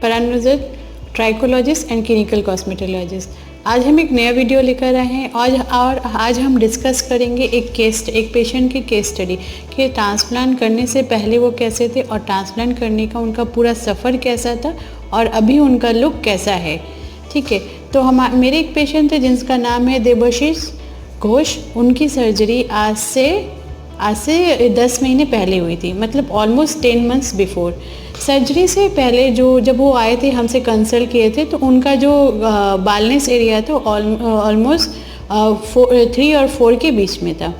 प्राणोजित, trichologist and clinical cosmetologist. आज हम एक नया वीडियो लेकर आए हैं और आज हम डिस्कस करेंगे एक पेशेंट की केस स्टडी कि ट्रांसप्लांट करने से पहले वो कैसे थे और ट्रांसप्लांट करने का उनका पूरा सफ़र कैसा था और अभी उनका लुक कैसा है। ठीक है, तो मेरे एक पेशेंट थे जिनका नाम है देवाशीष घोष। उनकी सर्जरी आज से 10 महीने पहले हुई थी, मतलब ऑलमोस्ट 10 मंथ्स बिफोर। सर्जरी से पहले जब वो आए थे हमसे कंसल्ट किए थे तो उनका जो बालनेस एरिया था ऑलमोस्ट 3 और 4 के बीच में था।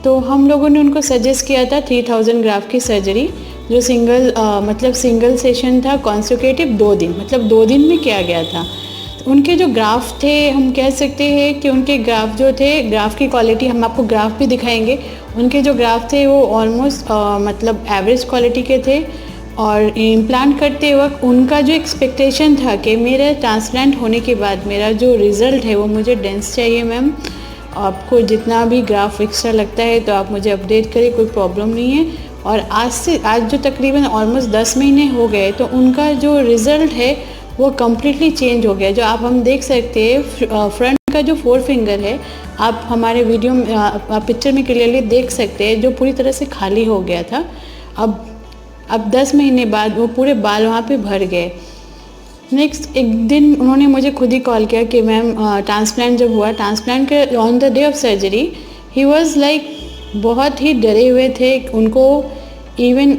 तो हम लोगों ने उनको सजेस्ट किया था 3000 ग्राफ की सर्जरी, जो सिंगल सेशन था, कॉन्सिक्यूटिव 2 दिन, मतलब 2 दिन में किया गया था। उनके जो ग्राफ थे, हम कह सकते हैं कि उनके ग्राफ जो थे, ग्राफ की क्वालिटी, हम आपको ग्राफ भी दिखाएंगे। उनके जो ग्राफ थे वो ऑलमोस्ट मतलब एवरेज क्वालिटी के थे। और इम्प्लांट करते वक्त उनका जो एक्सपेक्टेशन था कि मेरा ट्रांसप्लांट होने के बाद मेरा जो रिज़ल्ट है वो मुझे डेंस चाहिए। मैम, आपको जितना भी ग्राफ एक्स्ट्रा लगता है तो आप मुझे अपडेट करें, कोई प्रॉब्लम नहीं है। और आज जो तकरीबन ऑलमोस्ट 10 महीने हो गए तो उनका जो रिज़ल्ट है वो कम्प्लीटली चेंज हो गया। जो आप देख सकते हैं फ्रंट का जो 4 फिंगर है, आप हमारे वीडियो में आप पिक्चर में क्लियरली देख सकते हैं, जो पूरी तरह से खाली हो गया था। अब 10 महीने बाद वो पूरे बाल वहाँ पे भर गए। नेक्स्ट एक दिन उन्होंने मुझे खुद ही कॉल किया कि मैम ट्रांसप्लांट जब हुआ, ट्रांसप्लांट के on the day of surgery he was like बहुत ही डरे हुए थे। उनको इवन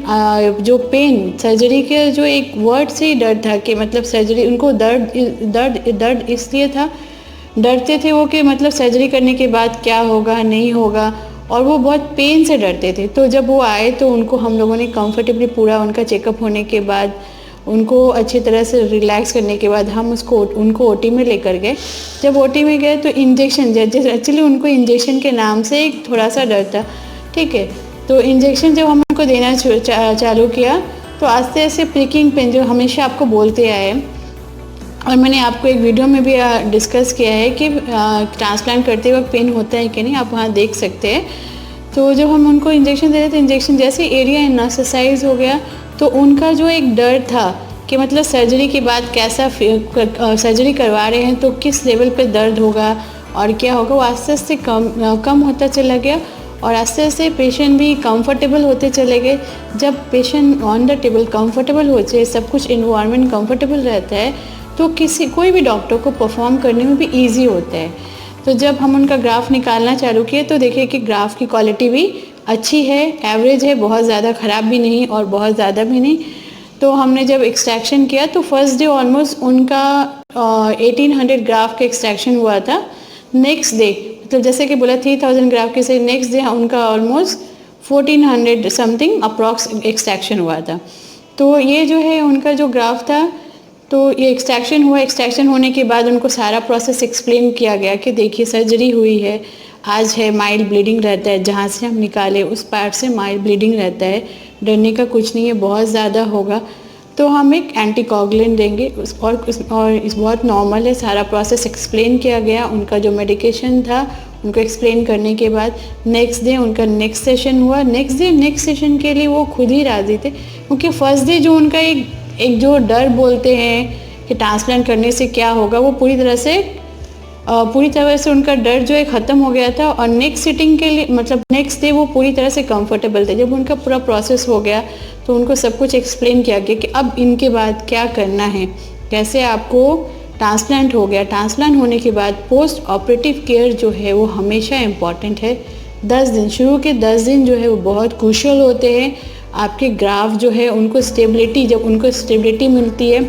जो पेन सर्जरी के जो एक वर्ड से ही डर था कि मतलब सर्जरी उनको दर्द इसलिए था, डरते थे वो कि मतलब सर्जरी करने के बाद क्या होगा नहीं होगा, और वो बहुत पेन से डरते थे। तो जब वो आए तो उनको हम लोगों ने कंफर्टेबली पूरा उनका चेकअप होने के बाद, उनको अच्छी तरह से रिलैक्स करने के बाद हम उनको ओटी में लेकर गए। जब ओटी में गए तो इंजेक्शन, एक्चुअली उनको इंजेक्शन के नाम से एक थोड़ा सा डर था। ठीक है, तो इंजेक्शन जब हम उनको देना चालू किया तो आस्ते आस्ते प्रिकिंग पेन जो हमेशा आपको बोलते आए, और मैंने आपको एक वीडियो में भी डिस्कस किया है कि ट्रांसप्लांट करते वक्त पेन होता है कि नहीं, आप वहाँ देख सकते हैं। तो जब हम उनको इंजेक्शन दे रहे थे, इंजेक्शन जैसे एरिया एनास्थेसाइज हो गया तो उनका जो एक डर था कि मतलब सर्जरी के बाद कैसा सर्जरी करवा रहे हैं तो किस लेवल पे दर्द होगा और क्या होगा, वो आस्ते आस्ते कम होता चला गया। और आस्ते आस्ते पेशेंट भी कंफर्टेबल होते चले गए। जब patient on the table comfortable हो जाए, सब कुछ इन्वायरमेंट कंफर्टेबल रहता है तो कोई भी डॉक्टर को परफॉर्म करने में भी इजी होता है। तो जब हम उनका ग्राफ निकालना चालू किए तो देखिए कि ग्राफ की क्वालिटी भी अच्छी है, एवरेज है, बहुत ज़्यादा ख़राब भी नहीं और बहुत ज़्यादा भी नहीं। तो हमने जब एक्सट्रैक्शन किया तो फर्स्ट डे ऑलमोस्ट उनका 1800 ग्राफ का एक्सट्रैक्शन हुआ था। नेक्स्ट डे, मतलब जैसे कि बोला 3000 ग्राफ के से नेक्स्ट डे उनका ऑलमोस्ट 1400 समथिंग अप्रॉक्स एक्सट्रैक्शन हुआ था। तो ये जो है उनका जो ग्राफ था, तो ये एक्सट्रैक्शन हुआ। एक्सट्रैक्शन होने के बाद उनको सारा प्रोसेस एक्सप्लेन किया गया कि देखिए सर्जरी हुई है, आज है, माइल्ड ब्लीडिंग रहता है, जहाँ से हम निकाले उस पार्ट से माइल्ड ब्लीडिंग रहता है, डरने का कुछ नहीं है, बहुत ज़्यादा होगा तो हम एक एंटीकोगुलेंट देंगे और इस बहुत नॉर्मल है। सारा प्रोसेस एक्सप्लेन किया गया। उनका जो मेडिकेशन था उनको एक्सप्लेन करने के बाद नेक्स्ट डे उनका नेक्स्ट सेशन हुआ। नेक्स्ट सेशन के लिए वो खुद ही राज़ी थे, क्योंकि फर्स्ट डे जो उनका एक जो डर बोलते हैं कि ट्रांसप्लांट करने से क्या होगा, वो पूरी तरह से उनका डर जो है ख़त्म हो गया था। और नेक्स्ट सिटिंग के लिए, मतलब नेक्स्ट डे वो पूरी तरह से कंफर्टेबल थे। जब उनका पूरा प्रोसेस हो गया तो उनको सब कुछ एक्सप्लेन किया गया कि अब इनके बाद क्या करना है, कैसे आपको ट्रांसप्लांट हो गया। ट्रांसप्लांट होने के बाद पोस्ट ऑपरेटिव केयर जो है वो हमेशा इम्पॉर्टेंट है। 10 दिन, शुरू के 10 दिन जो है वो बहुत क्रूशियल होते हैं। आपके ग्राफ जो है उनको स्टेबिलिटी, जब उनको स्टेबिलिटी मिलती है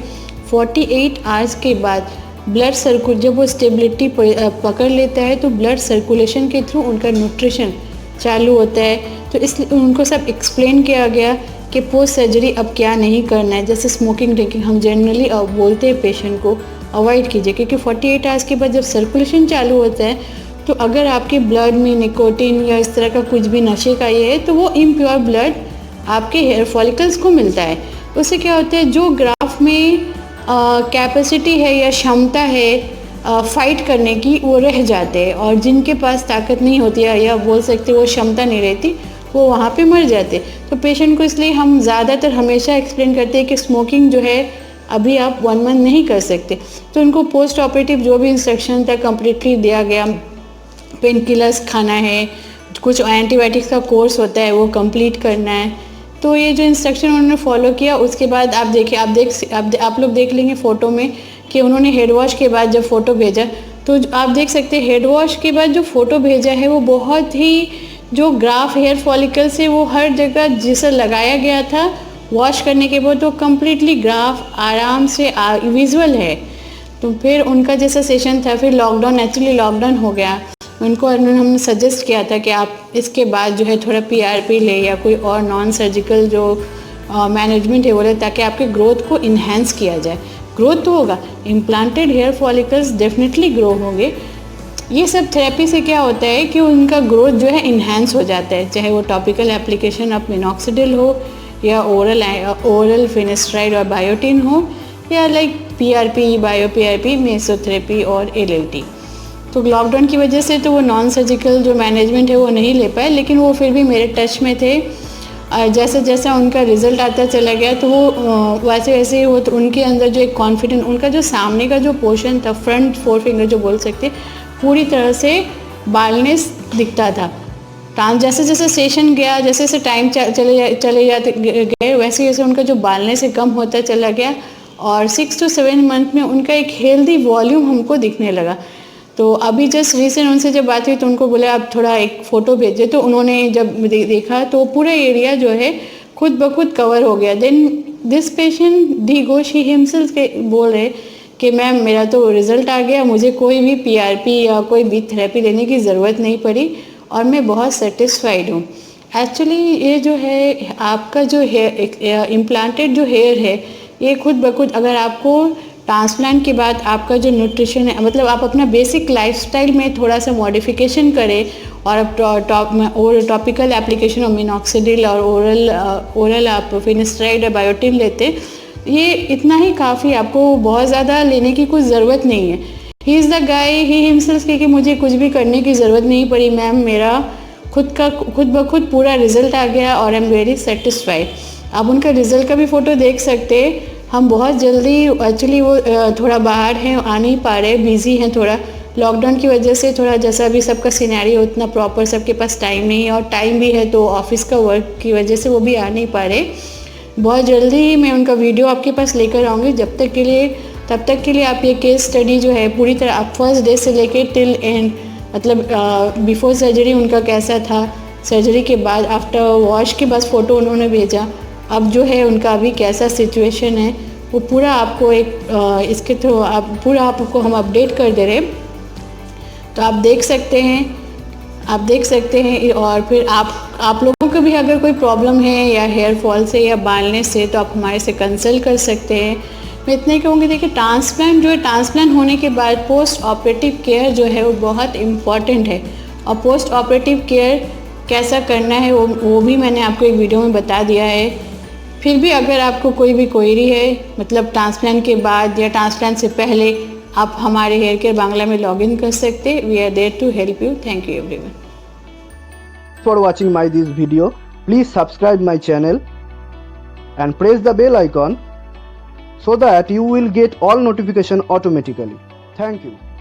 48 आवर्स के बाद ब्लड सर्कुल, जब वो स्टेबिलिटी पकड़ लेता है तो ब्लड सर्कुलेशन के थ्रू उनका न्यूट्रिशन चालू होता है। तो इसलिए उनको सब एक्सप्लेन किया गया कि पोस्ट सर्जरी अब क्या नहीं करना है। जैसे स्मोकिंग ड्रिंकिंग हम जनरली बोलते हैं पेशेंट को अवॉइड कीजिए, क्योंकि 48 आवर्स के बाद जब सर्कुलेशन चालू होता है तो अगर आपके ब्लड में निकोटीन या इस तरह का कुछ भी नशे का ये है तो वो इम्प्योर ब्लड आपके हेयर फॉलिकल्स को मिलता है। उससे क्या होता है, जो ग्राफ में कैपेसिटी है या क्षमता है फाइट करने की, वो रह जाते हैं। और जिनके पास ताकत नहीं होती है या बोल सकते वो क्षमता नहीं रहती, वो वहाँ पे मर जाते। तो पेशेंट को इसलिए हम ज़्यादातर हमेशा एक्सप्लेन करते हैं कि स्मोकिंग जो है अभी आप 1 मंथ नहीं कर सकते। तो उनको पोस्ट ऑपरेटिव जो भी इंस्ट्रक्शन था कम्प्लीटली दिया गया। पेन किलर्स खाना है, कुछ एंटीबायोटिक्स का कोर्स होता है वो कंप्लीट करना है। तो ये जो इंस्ट्रक्शन उन्होंने फॉलो किया, उसके बाद आप देखिए, आप लोग देख लेंगे फ़ोटो में कि उन्होंने हेड वॉश के बाद जब फ़ोटो भेजा, तो आप देख सकते हैं हेड वॉश के बाद जो फ़ोटो भेजा है वो बहुत ही जो ग्राफ हेयर फॉलिकल्स है वो हर जगह जिसे लगाया गया था वॉश करने के बाद वो कम्प्लीटली ग्राफ आराम से विजुअल है। तो फिर उनका जैसा सेशन था, फिर लॉकडाउन, एक्चुअली लॉकडाउन हो गया, उनको हमने सजेस्ट किया था कि आप इसके बाद जो है थोड़ा PRP ले या कोई और नॉन सर्जिकल जो मैनेजमेंट है वो ले, ताकि आपके ग्रोथ को इन्हेंस किया जाए। ग्रोथ तो होगा, implanted hair follicles definitely grow होंगे। ये सब थेरेपी से क्या होता है कि उनका ग्रोथ जो है इन्हेंस हो जाता है, चाहे वो टॉपिकल एप्लीकेशन ऑफ मिनॉक्सिडिल हो या ओरल फिनेस्ट्राइड और बायोटिन हो या like PRP, bio PRP, mesotherapy और LLT। तो लॉकडाउन की वजह से तो वो नॉन सर्जिकल जो मैनेजमेंट है वो नहीं ले पाए, लेकिन वो फिर भी मेरे टच में थे। जैसे जैसे उनका रिज़ल्ट आता चला गया तो वो वैसे वैसे वो तो उनके अंदर जो एक कॉन्फिडेंस, उनका जो सामने का जो पोर्शन था, फ्रंट 4 फिंगर जो बोल सकते, पूरी तरह से बालनेस दिखता था। जैसे जैसे सेशन गया, जैसे जैसे टाइम चले जाते गए, वैसे वैसे उनका जो बालनेस है कम होता चला गया और 6 to 7 मंथ में उनका एक हेल्दी वॉल्यूम हमको दिखने लगा। तो अभी जस्ट रिसेंट उनसे जब बात हुई तो उनको बोले आप थोड़ा एक फ़ोटो भेजे, तो उन्होंने जब देखा तो पूरा एरिया जो है खुद ब खुद कवर हो गया। Then this patient the gosh he himself बोल रहे कि मैम मेरा तो रिज़ल्ट आ गया, मुझे कोई भी PRP या कोई भी थेरेपी लेने की ज़रूरत नहीं पड़ी और मैं बहुत सेटिस्फाइड हूँ। एक्चुअली ये जो है आपका जो हेयर इम्प्लांटेड जो हेयर है ये खुद ब खुद, अगर आपको ट्रांसप्लांट के बाद आपका जो न्यूट्रिशन है, मतलब आप अपना बेसिक लाइफस्टाइल में थोड़ा सा मॉडिफिकेशन करें और आप टॉपिकल एप्लीकेशन ऑफ मिनॉक्सिडिल और ओरल आप फिनेस्ट्राइड या बायोटिन लेते, ये इतना ही काफ़ी, आपको बहुत ज़्यादा लेने की कुछ ज़रूरत नहीं है। He is the guy he himself कि मुझे कुछ भी करने की ज़रूरत नहीं पड़ी मैम, मेरा खुद ब खुद पूरा रिज़ल्ट आ गया और आई एम वेरी सेटिस्फाइड। आप उनका रिज़ल्ट का भी फ़ोटो देख सकते हैं। हम बहुत जल्दी, एक्चुअली वो थोड़ा बाहर हैं, आ नहीं पा रहे, बिज़ी हैं थोड़ा लॉकडाउन की वजह से, थोड़ा जैसा भी सबका सिनेरियो उतना प्रॉपर सबके पास टाइम नहीं है और टाइम भी है तो ऑफिस का वर्क की वजह से वो भी आ नहीं पा रहे। बहुत जल्दी मैं उनका वीडियो आपके पास लेकर आऊँगी। तब तक के लिए आप ये केस स्टडी जो है पूरी तरह आप फर्स्ट डे से लेके टिल एंड, मतलब बिफोर सर्जरी उनका कैसा था, सर्जरी के बाद, आफ्टर वॉश के बाद फ़ोटो उन्होंने भेजा, अब जो है उनका अभी कैसा सिचुएशन है वो पूरा आपको एक इसके थ्रू आपको हम अपडेट कर दे रहे। तो आप देख सकते हैं और फिर आप लोगों को भी अगर कोई प्रॉब्लम है या हेयर फॉल से या बालनेस से तो आप हमारे से कंसल्ट कर सकते हैं। मैं इतना ही कहूँगी, देखिए ट्रांसप्लांट होने के बाद पोस्ट ऑपरेटिव केयर जो है वो बहुत इम्पॉर्टेंट है और पोस्ट ऑपरेटिव केयर कैसा करना है वो भी मैंने आपको एक वीडियो में बता दिया है। फिर भी अगर आपको कोई भी क्वेरी है, मतलब ट्रांसप्लांट के बाद या ट्रांसप्लांट से पहले, आप हमारे हेयर केयर बांग्ला में लॉगिन कर सकते। We are there to help you. Thank you everyone for watching this video. Please subscribe my channel and press the bell icon so that you will get all notification automatically. Thank you.